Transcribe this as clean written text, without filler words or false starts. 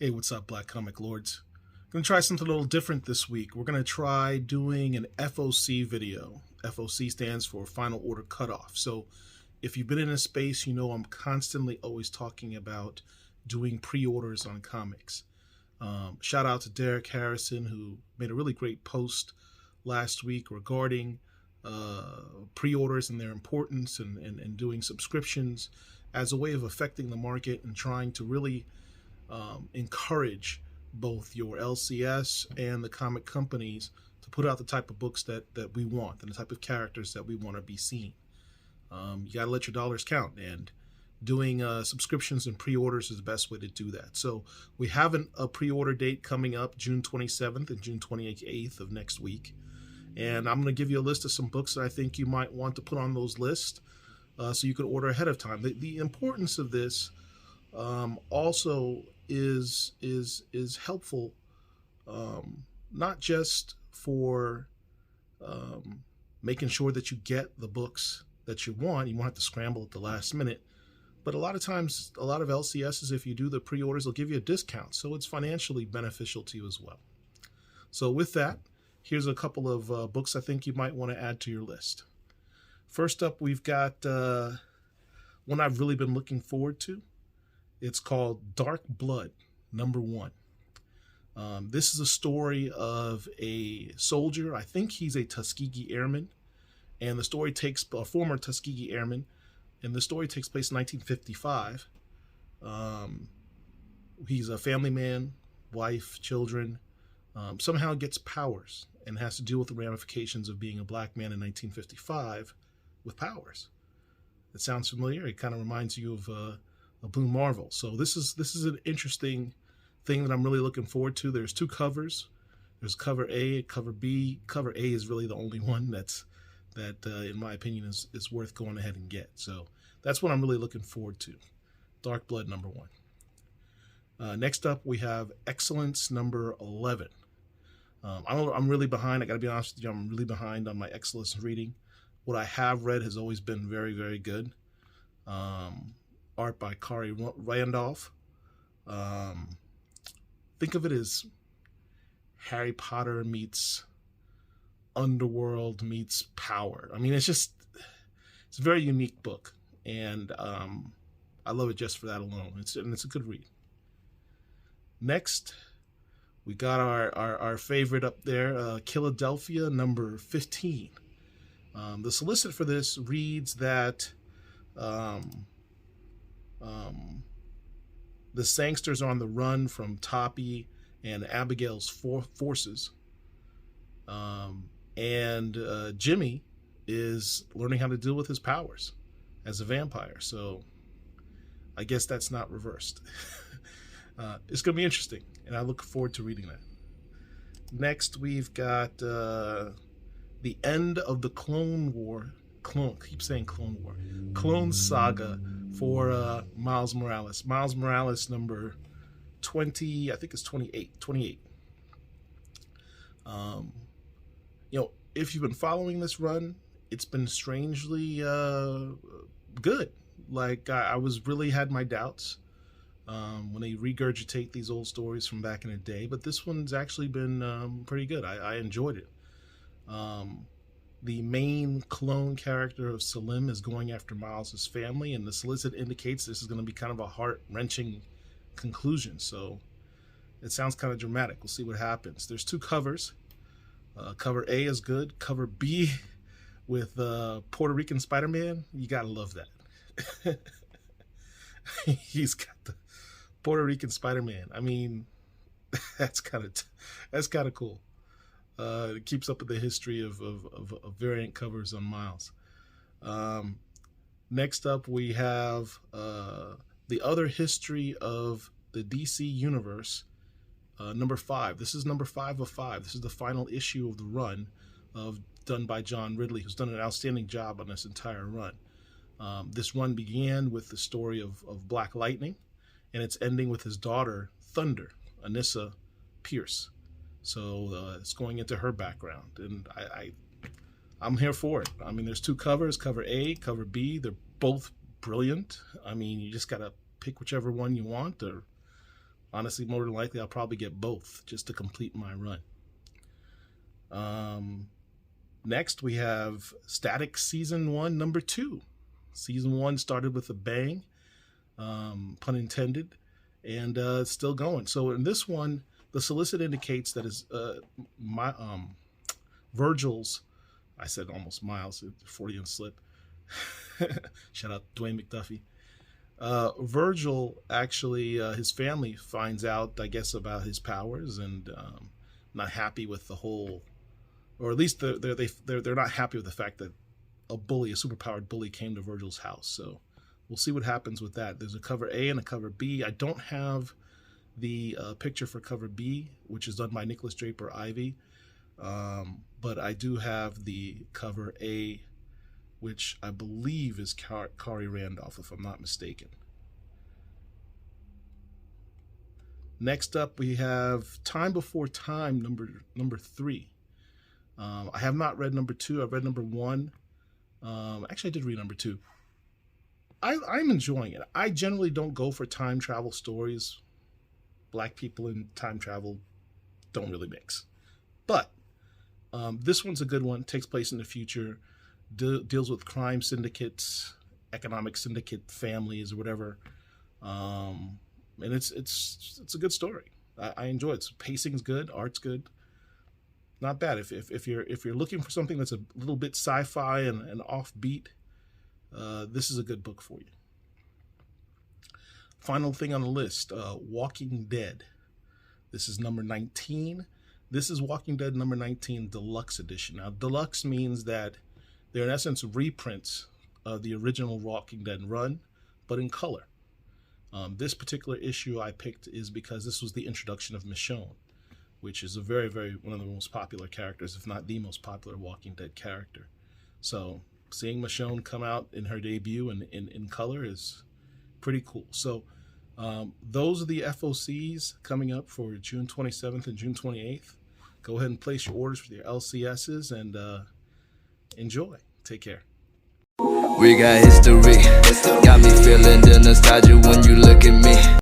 Hey, what's up, Black Comic Lords? Gonna try something a little different this week. We're gonna try doing an FOC video. FOC stands for Final Order Cutoff. So if you've been in a space, you know I'm constantly always talking about doing pre-orders on comics. Shout out to Derek Harrison, who made a really great post last week regarding pre-orders and their importance and doing subscriptions as a way of affecting the market and trying to really encourage both your LCS and the comic companies to put out the type of books that we want and the type of characters that we want to be seen. You got to let your dollars count, and doing subscriptions and pre-orders is the best way to do that. So we have a pre-order date coming up, June 27th and June 28th of next week. And I'm going to give you a list of some books that I think you might want to put on those lists so you can order ahead of time. The importance of this also is helpful, not just for making sure that you get the books that you want. You won't have to scramble at the last minute. But a lot of times, a lot of LCSs, if you do the pre-orders, they'll give you a discount. So it's financially beneficial to you as well. So with that, here's a couple of books I think you might want to add to your list. First up, we've got one I've really been looking forward to. It's called Dark Blood, #1. This is a story of a soldier. I think he's a Tuskegee Airman. And the story takes a former Tuskegee Airman. And the story takes place in 1955. He's a family man, wife, children. Somehow gets powers and has to deal with the ramifications of being a black man in 1955 with powers. It sounds familiar. It kind of reminds you of Blue Marvel. So this is an interesting thing that I'm really looking forward to. There's two covers. There's cover A, cover B. Cover A is really the only one that in my opinion is worth going ahead and get. So that's what I'm really looking forward to. Dark Blood #1. Next up, we have Excellence #11. I'm really behind. I got to be honest with you. I'm really behind on my Excellence reading. What I have read has always been very, very good. Art by Kari Randolph. Think of it as Harry Potter meets Underworld meets Power. I mean, it's a very unique book, and I love it just for that alone. It's a good read. Next, we got our favorite up there, Killadelphia #15. The solicit for this reads that the Sangsters are on the run from Toppy and Abigail's forces. And Jimmy is learning how to deal with his powers as a vampire. So I guess that's not reversed. It's going to be interesting, and I look forward to reading that. Next, we've got The End of the Clone War. Keep saying Clone War. Clone Saga for Miles Morales. Miles Morales #20, I think it's 28. If you've been following this run, it's been strangely good. Like, I was really had my doubts when they regurgitate these old stories from back in the day, but this one's actually been pretty good. I enjoyed it. The main clone character of Salim is going after Miles' family, and the solicit indicates this is going to be kind of a heart-wrenching conclusion. So it sounds kind of dramatic. We'll see what happens. There's two covers. Cover A is good. Cover B with Puerto Rican Spider-Man, you gotta love that. He's got the Puerto Rican Spider-Man. I mean, that's kind of cool. It keeps up with the history of variant covers on Miles. Next up, we have The Other History of the DC Universe, #5. This is #5 of 5. This is the final issue of the run done by John Ridley, who's done an outstanding job on this entire run. This run began with the story of Black Lightning, and it's ending with his daughter, Thunder, Anissa Pierce. So it's going into her background, and I'm here for it. I mean, there's two covers, cover A, cover B. They're both brilliant. I mean, you just got to pick whichever one you want, or Honestly, more than likely, I'll probably get both just to complete my run. Next, we have Static Season 1, Number 2. Season 1 started with a bang, pun intended, and it's still going. So in this one, the solicit indicates that is Virgil's, I said almost Miles, Freudian slip. Shout out Dwayne McDuffie. Virgil actually, his family finds out, I guess, about his powers, and not happy with the whole, or at least they're not happy with the fact that a superpowered bully, came to Virgil's house. So we'll see what happens with that. There's a cover A and a cover B. I don't have the picture for cover B, which is done by Nicholas Draper Ivy, but I do have the cover A, which I believe is Kari Randolph, if I'm not mistaken. Next up, we have Time Before Time, number 3. I have not read number 2. I've read number 1. Actually, I did read number 2. I'm enjoying it. I generally don't go for time travel stories. Black people and time travel don't really mix. But this one's a good one. It takes place in the future. Deals with crime syndicates, economic syndicate families, or whatever. And it's a good story. I enjoy it. So pacing's good, art's good. Not bad. If you're looking for something that's a little bit sci-fi and offbeat, this is a good book for you. Final thing on the list, Walking Dead. This is number 19. This is Walking Dead number 19 Deluxe Edition. Now, Deluxe means that they're in essence reprints of the original Walking Dead run, but in color. This particular issue I picked is because this was the introduction of Michonne, which is a very, very, one of the most popular characters, if not the most popular Walking Dead character. So seeing Michonne come out in her debut in color is pretty cool. So those are the FOCs coming up for June 27th and June 28th. Go ahead and place your orders for your LCSs and enjoy. Take care. We got history, got me feeling the nostalgia when you look at me.